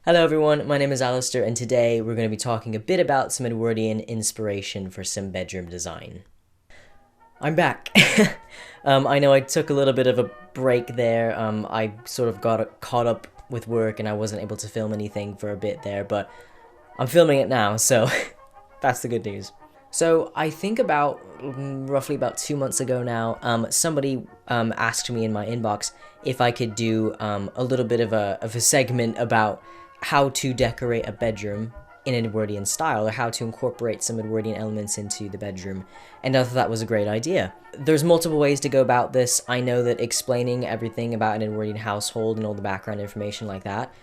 Hello everyone, my name is Alistair and today we're going to be talking a bit about some Edwardian inspiration for some bedroom design. I'm back! I know I took a little bit of a break there. I sort of got caught up with work and I wasn't able to film anything for a bit there, but I'm filming it now, so that's the good news. So I think roughly about 2 months ago now, somebody asked me in my inbox if I could do a little bit of a segment about how to decorate a bedroom in Edwardian style, or how to incorporate some Edwardian elements into the bedroom, and I thought that was a great idea. There's multiple ways to go about this. I know that explaining everything about an Edwardian household and all the background information like that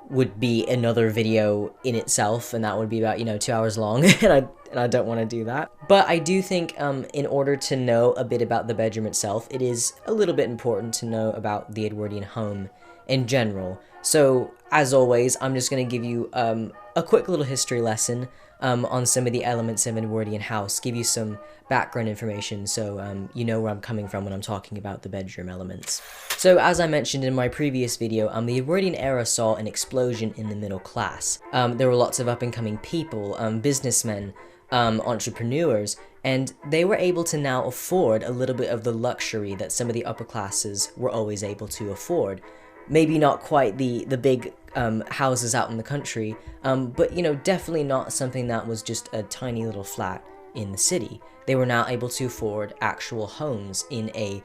would be another video in itself, and that would be about, 2 hours long, and I don't want to do that. But I do think in order to know a bit about the bedroom itself, it is a little bit important to know about the Edwardian home in general. So, as always, I'm just going to give you a quick little history lesson on some of the elements of an Edwardian house, give you some background information so you know where I'm coming from when I'm talking about the bedroom elements. So, as I mentioned in my previous video, the Edwardian era saw an explosion in the middle class. There were lots of up-and-coming people, businessmen, entrepreneurs, and they were able to now afford a little bit of the luxury that some of the upper classes were always able to afford. Maybe not quite the big houses out in the country, but definitely not something that was just a tiny little flat in the city. They were now able to afford actual homes in a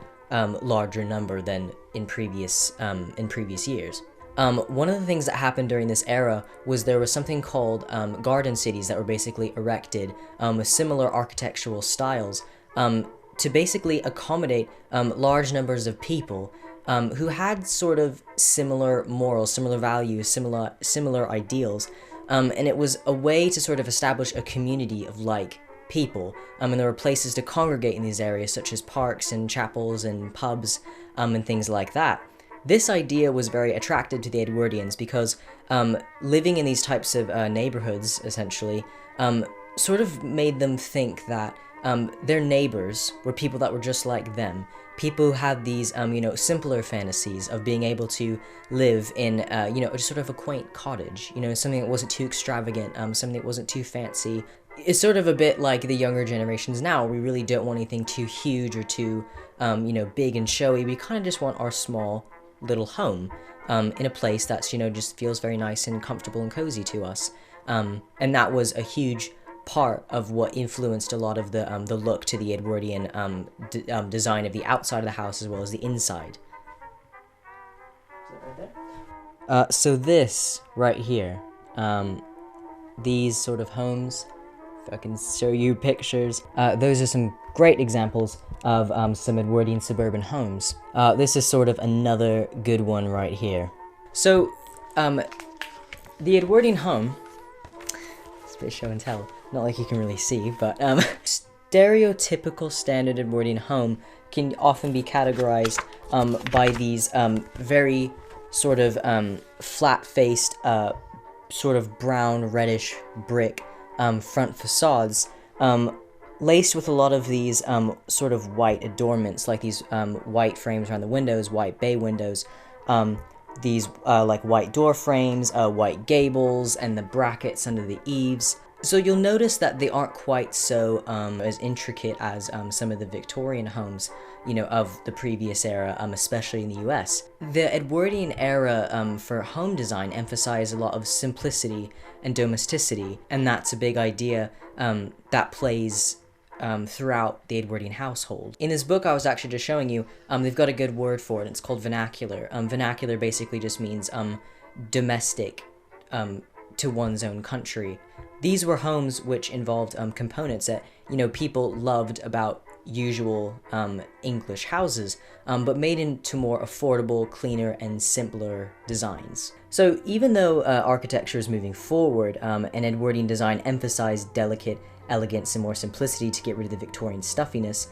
larger number than in previous years. One of the things that happened during this era was there was something called garden cities that were basically erected with similar architectural styles to basically accommodate large numbers of people who had sort of similar morals, similar values, similar ideals, and it was a way to sort of establish a community of like people, and there were places to congregate in these areas, such as parks and chapels and pubs, and things like that. This idea was very attractive to the Edwardians because living in these types of neighborhoods, essentially, sort of made them think that their neighbors were people that were just like them. People who had these, simpler fantasies of being able to live in, just sort of a quaint cottage, something that wasn't too extravagant, something that wasn't too fancy. It's sort of a bit like the younger generations now. We really don't want anything too huge or too, big and showy. We kind of just want our small little home in a place that's, just feels very nice and comfortable and cozy to us. And that was a huge part of what influenced a lot of the look to the Edwardian design of the outside of the house as well as the inside. Is that right there? So this right here, these sort of homes, if I can show you pictures, those are some great examples of some Edwardian suburban homes. This is sort of another good one right here. So, the Edwardian home, it's a bit show and tell, not like you can really see, but stereotypical standard Edwardian home can often be categorized by these very sort of flat-faced, sort of brown reddish brick front facades, laced with a lot of these sort of white adornments, like these white frames around the windows, white bay windows, these like white door frames, white gables, and the brackets under the eaves. So you'll notice that they aren't quite so as intricate as some of the Victorian homes, of the previous era, especially in the US. The Edwardian era for home design emphasized a lot of simplicity and domesticity, and that's a big idea that plays throughout the Edwardian household. In this book I was actually just showing you, they've got a good word for it, and it's called vernacular. Vernacular basically just means domestic to one's own country. These were homes which involved components that, people loved about usual English houses, but made into more affordable, cleaner, and simpler designs. So even though architecture is moving forward, and Edwardian design emphasized delicate elegance and more simplicity to get rid of the Victorian stuffiness,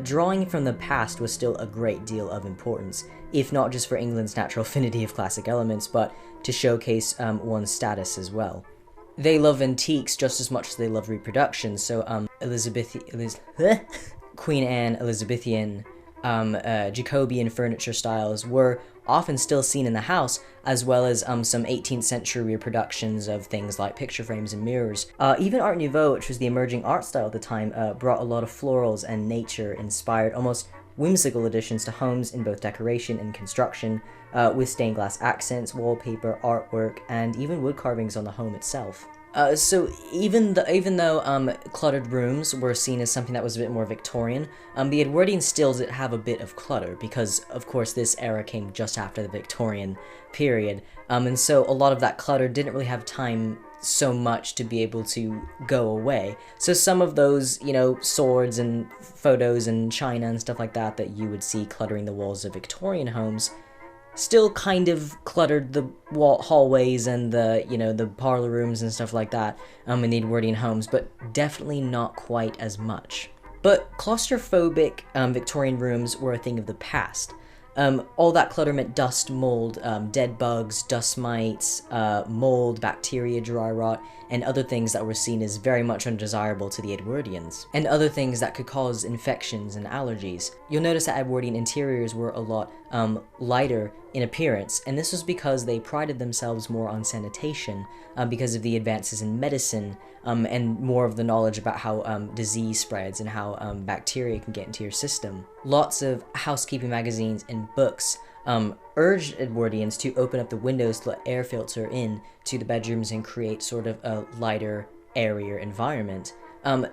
drawing from the past was still a great deal of importance, if not just for England's natural affinity of classic elements, but to showcase one's status as well. They love antiques just as much as they love reproduction, so Queen Anne, Elizabethan, Jacobean furniture styles were often still seen in the house, as well as some 18th century reproductions of things like picture frames and mirrors. Even Art Nouveau, which was the emerging art style at the time, brought a lot of florals and nature-inspired, almost whimsical additions to homes in both decoration and construction, with stained glass accents, wallpaper, artwork, and even wood carvings on the home itself. So even though cluttered rooms were seen as something that was a bit more Victorian, the Edwardian still did have a bit of clutter because, of course, this era came just after the Victorian period, and so a lot of that clutter didn't really have time so much to be able to go away. So some of those, swords and photos and china and stuff like that that you would see cluttering the walls of Victorian homes still kind of cluttered the hallways and the parlor rooms and stuff like that in the Edwardian homes, but definitely not quite as much. But claustrophobic Victorian rooms were a thing of the past. All that clutter meant dust, mold, dead bugs, dust mites, mold, bacteria, dry rot, and other things that were seen as very much undesirable to the Edwardians, and other things that could cause infections and allergies. You'll notice that Edwardian interiors were a lot lighter in appearance, and this was because they prided themselves more on sanitation because of the advances in medicine and more of the knowledge about how disease spreads and how bacteria can get into your system. Lots of housekeeping magazines and books urged Edwardians to open up the windows to let air filter in to the bedrooms and create sort of a lighter, airier environment.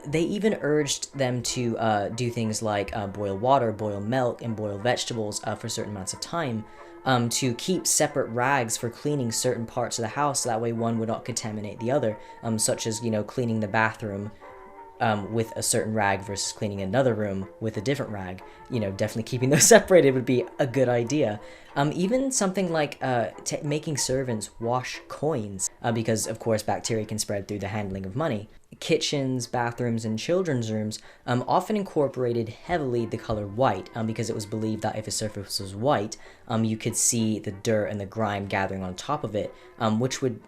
They even urged them to do things like boil water, boil milk, and boil vegetables for certain amounts of time, to keep separate rags for cleaning certain parts of the house, so that way one would not contaminate the other, such as, cleaning the bathroom with a certain rag versus cleaning another room with a different rag. Definitely keeping those separated would be a good idea. Even something like making servants wash coins, because of course bacteria can spread through the handling of money. Kitchens, bathrooms, and children's rooms often incorporated heavily the color white, because it was believed that if a surface was white, you could see the dirt and the grime gathering on top of it, which would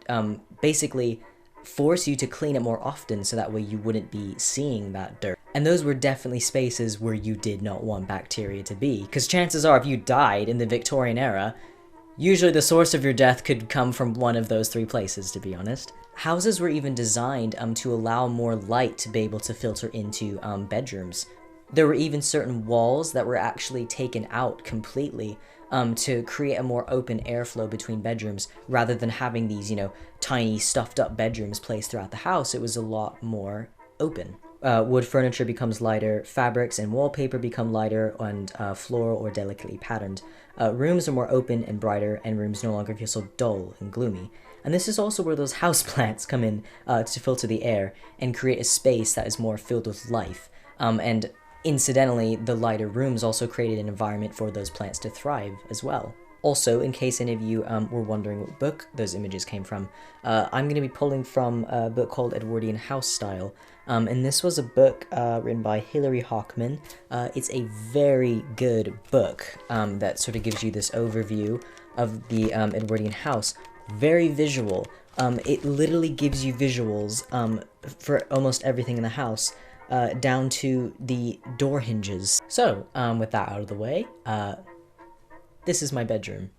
basically force you to clean it more often, so that way you wouldn't be seeing that dirt. And those were definitely spaces where you did not want bacteria to be, because chances are if you died in the Victorian era, usually the source of your death could come from one of those three places, to be honest. Houses were even designed to allow more light to be able to filter into bedrooms. There were even certain walls that were actually taken out completely to create a more open airflow between bedrooms, rather than having these, tiny stuffed up bedrooms placed throughout the house. It was a lot more open. Wood furniture becomes lighter, fabrics and wallpaper become lighter and floral or delicately patterned. Rooms are more open and brighter, and rooms no longer feel so dull and gloomy. And this is also where those houseplants come in to filter the air and create a space that is more filled with life. And incidentally, the lighter rooms also created an environment for those plants to thrive as well. Also, in case any of you were wondering what book those images came from, I'm going to be pulling from a book called Edwardian House Style. And this was a book written by Hilary Hockman. It's a very good book that sort of gives you this overview of the Edwardian house. Very visual. It literally gives you visuals for almost everything in the house, down to the door hinges. So, with that out of the way, this is my bedroom.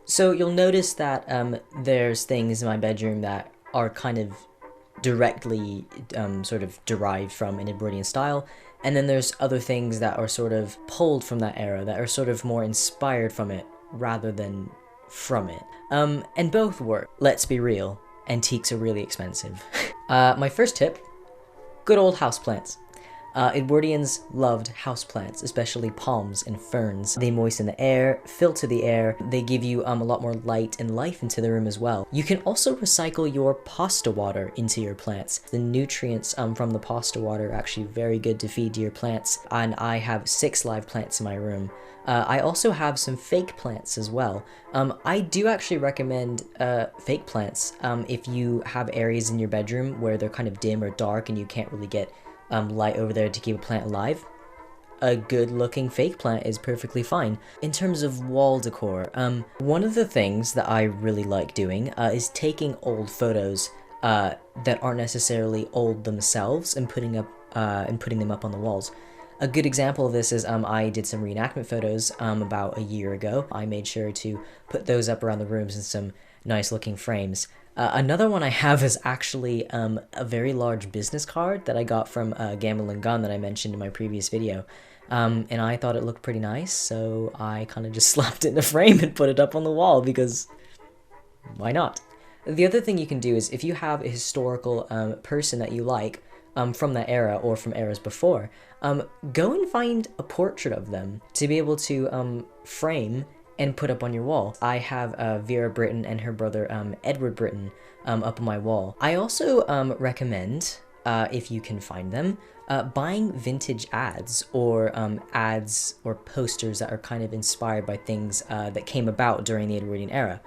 So you'll notice that there's things in my bedroom that are kind of directly sort of derived from an Edwardian style, and then there's other things that are sort of pulled from that era, that are sort of more inspired from it rather than from it. And both work. Let's be real, antiques are really expensive. My first tip, good old houseplants. Edwardians loved houseplants, especially palms and ferns. They moisten the air, filter the air, they give you a lot more light and life into the room as well. You can also recycle your pasta water into your plants. The nutrients from the pasta water are actually very good to feed to your plants, and I have 6 live plants in my room. I also have some fake plants as well. I do actually recommend fake plants if you have areas in your bedroom where they're kind of dim or dark and you can't really get light over there to keep a plant alive. A good looking fake plant is perfectly fine. In terms of wall decor, one of the things that I really like doing is taking old photos that aren't necessarily old themselves and putting them up on the walls. A good example of this is I did some reenactment photos about a year ago. I made sure to put those up around the rooms in some nice looking frames. Another one I have is actually a very large business card that I got from Gamble and Gun that I mentioned in my previous video. And I thought it looked pretty nice, so I kind of just slapped it in a frame and put it up on the wall because why not? The other thing you can do is if you have a historical person that you like from that era or from eras before, go and find a portrait of them to be able to frame and put up on your wall. I have Vera Brittain and her brother Edward Brittain up on my wall. I also recommend, if you can find them, buying vintage ads or posters that are kind of inspired by things that came about during the Edwardian era.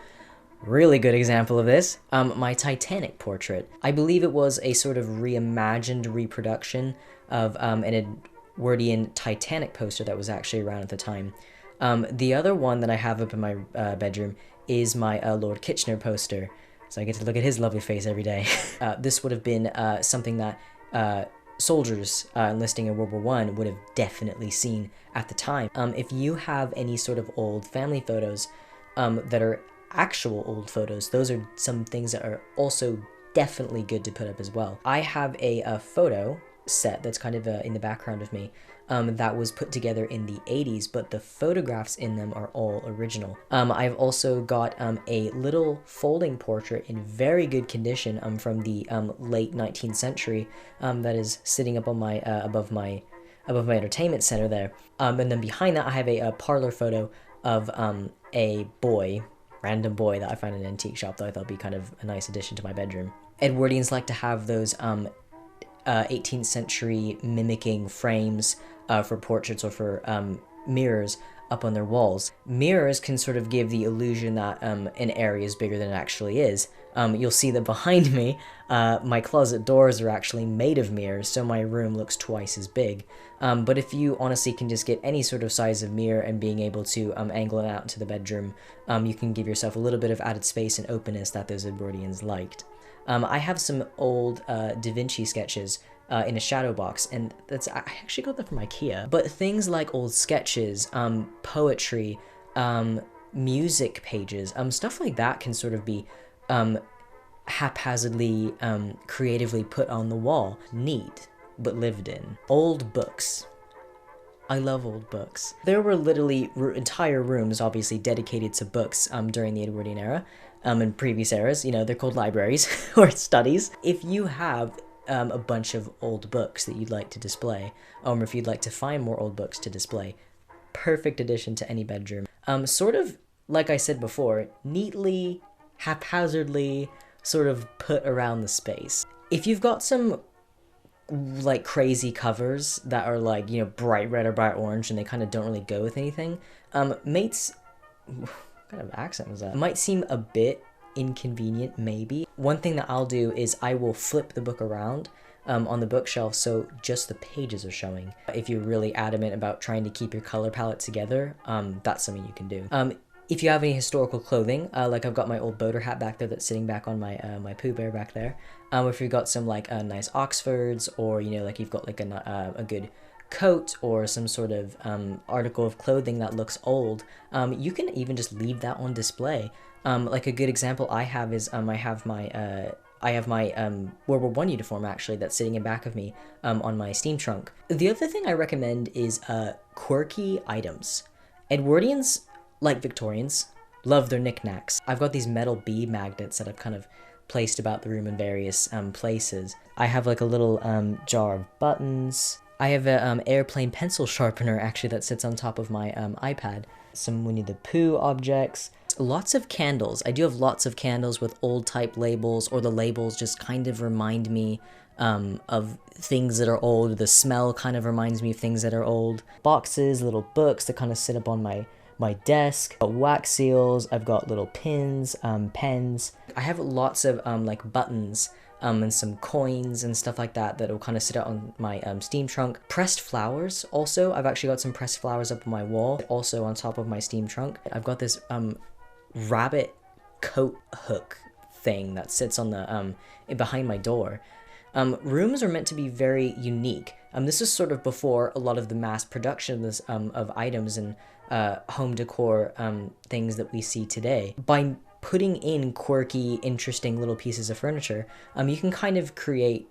Really good example of this, my Titanic portrait. I believe it was a sort of reimagined reproduction of an Edwardian Titanic poster that was actually around at the time. The other one that I have up in my bedroom is my Lord Kitchener poster, so I get to look at his lovely face every day. This would have been something that soldiers enlisting in World War I would have definitely seen at the time. If you have any sort of old family photos that are actual old photos, those are some things that are also definitely good to put up as well. I have a photo set that's kind of in the background of me that was put together in the 80s, but the photographs in them are all original. I've also got a little folding portrait in very good condition from the late 19th century that is sitting up on my above my entertainment center there. And then behind that I have a parlor photo of a random boy that I found in an antique shop that I thought would be kind of a nice addition to my bedroom. Edwardians like to have those 18th century mimicking frames for portraits or for mirrors up on their walls. Mirrors can sort of give the illusion that an area is bigger than it actually is. You'll see that behind me, my closet doors are actually made of mirrors, so my room looks twice as big. But if you honestly can just get any sort of size of mirror and being able to angle it out into the bedroom, you can give yourself a little bit of added space and openness that those Edwardians liked. I have some old Da Vinci sketches in a shadow box, and I actually got that from IKEA. But things like old sketches, poetry, music pages, stuff like that can sort of be haphazardly, creatively put on the wall. Neat, but lived in. Old books. I love old books. There were literally entire rooms, obviously, dedicated to books during the Edwardian era. In previous eras, they're called libraries or studies. If you have a bunch of old books that you'd like to display, or if you'd like to find more old books to display, perfect addition to any bedroom. Sort of, like I said before, neatly, haphazardly, sort of put around the space. If you've got some like crazy covers that are like, bright red or bright orange and they kind of don't really go with anything, mates, what kind of accent was that? It might seem a bit inconvenient, maybe. One thing that I'll do is I will flip the book around on the bookshelf so just the pages are showing. If you're really adamant about trying to keep your color palette together, that's something you can do. If you have any historical clothing, like I've got my old boater hat back there that's sitting back on my my Pooh Bear back there. If you've got some like nice Oxfords, or like you've got like a good coat or some sort of article of clothing that looks old, you can even just leave that on display. Like a good example I have is I have my World War I uniform actually that's sitting in back of me on my steam trunk. The other thing I recommend is quirky items. Edwardians, like Victorians, love their knickknacks. I've got these metal bee magnets that I've kind of placed about the room in various places. I have like a little jar of buttons. I have a airplane pencil sharpener actually that sits on top of my iPad. Some Winnie the Pooh objects. Lots of candles. I do have lots of candles with old type labels, or the labels just kind of remind me of things that are old. The smell kind of reminds me of things that are old. Boxes, little books that kind of sit up on my desk. I've got wax seals. I've got little pins, pens. I have lots of like buttons and some coins and stuff like that will kind of sit out on my steam trunk. Pressed flowers also. I've actually got some pressed flowers up on my wall, also on top of my steam trunk. I've got this rabbit coat hook thing that sits on the behind my door. Rooms are meant to be very unique. This is sort of before a lot of the mass production of this of items and home decor things that we see today. By putting in quirky, interesting little pieces of furniture, you can kind of create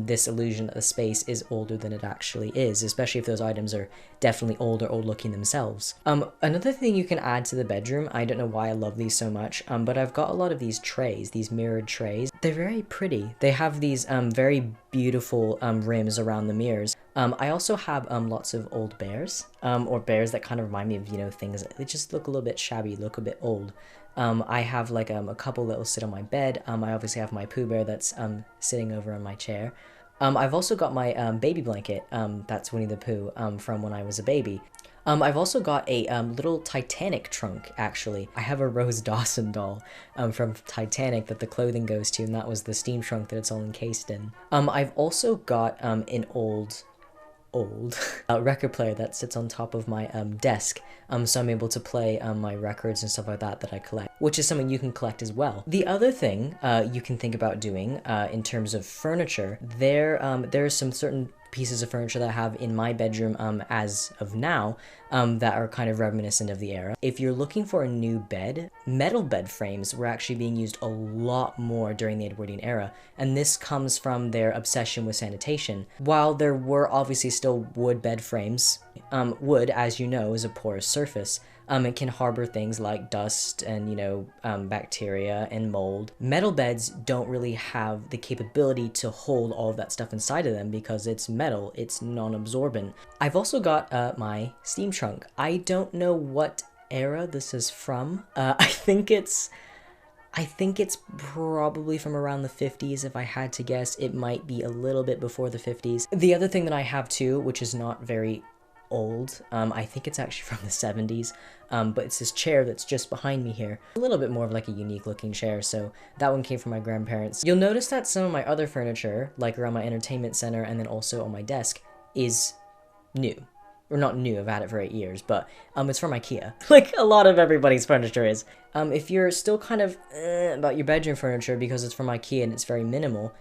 this illusion that the space is older than it actually is, especially if those items are definitely old or old looking themselves. Another thing you can add to the bedroom, I don't know why I love these so much, but I've got a lot of these trays, these mirrored trays. They're very pretty. They have these very beautiful rims around the mirrors. I also have lots of old bears, or bears that kind of remind me of, you know, things that they just look a little bit shabby, look a bit old. I have like a couple that will sit on my bed. I obviously have my Pooh Bear that's sitting over on my chair. I've also got my baby blanket, that's Winnie the Pooh from when I was a baby. I've also got a little Titanic trunk, actually. I have a Rose Dawson doll from Titanic that the clothing goes to, and that was the steam trunk that it's all encased in. I've also got an old record player that sits on top of my desk, so I'm able to play my records and stuff like that I collect, which is something you can collect as well. The other thing you can think about doing in terms of furniture, there are some certain pieces of furniture that I have in my bedroom as of now that are kind of reminiscent of the era. If you're looking for a new bed, metal bed frames were actually being used a lot more during the Edwardian era, and this comes from their obsession with sanitation. While there were obviously still wood bed frames, wood, as you know, is a porous surface. It can harbor things like dust and, you know, bacteria and mold. Metal beds don't really have the capability to hold all of that stuff inside of them because it's metal, it's non-absorbent. I've also got my steam trunk. I don't know what era this is from. I think it's probably from around the 50s, if I had to guess. It might be a little bit before the 50s. The other thing that I have too, which is not very old, I think it's actually from the 70s, but it's this chair that's just behind me here. A little bit more of like a unique looking chair, so that one came from my grandparents. You'll notice that some of my other furniture, like around my entertainment center and then also on my desk, is new. Or not new, I've had it for 8 years, but it's from IKEA. Like a lot of everybody's furniture is. If you're still kind of about your bedroom furniture because it's from IKEA and it's very minimal,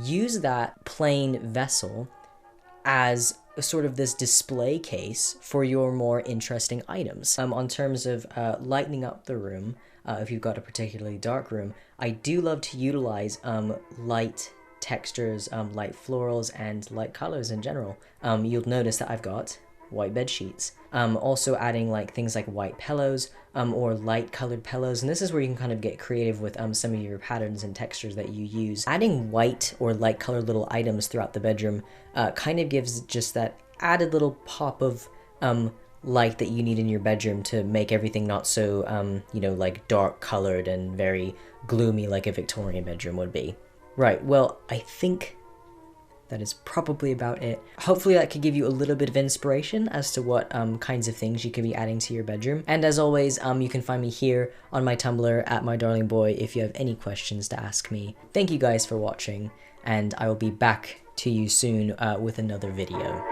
use that plain vessel as sort of this display case for your more interesting items. On terms of lightening up the room, if you've got a particularly dark room, I do love to utilize light textures, light florals, and light colors in general. You'll notice that I've got white bed sheets. Also adding like things like white pillows or light colored pillows, and this is where you can kind of get creative with some of your patterns and textures that you use. Adding white or light colored little items throughout the bedroom kind of gives just that added little pop of light that you need in your bedroom to make everything not so you know, like dark colored and very gloomy like a Victorian bedroom would be. Right, well, I think that is probably about it. Hopefully that could give you a little bit of inspiration as to what kinds of things you could be adding to your bedroom. And as always, you can find me here on my Tumblr at mydarlingboy if you have any questions to ask me. Thank you guys for watching, and I will be back to you soon with another video.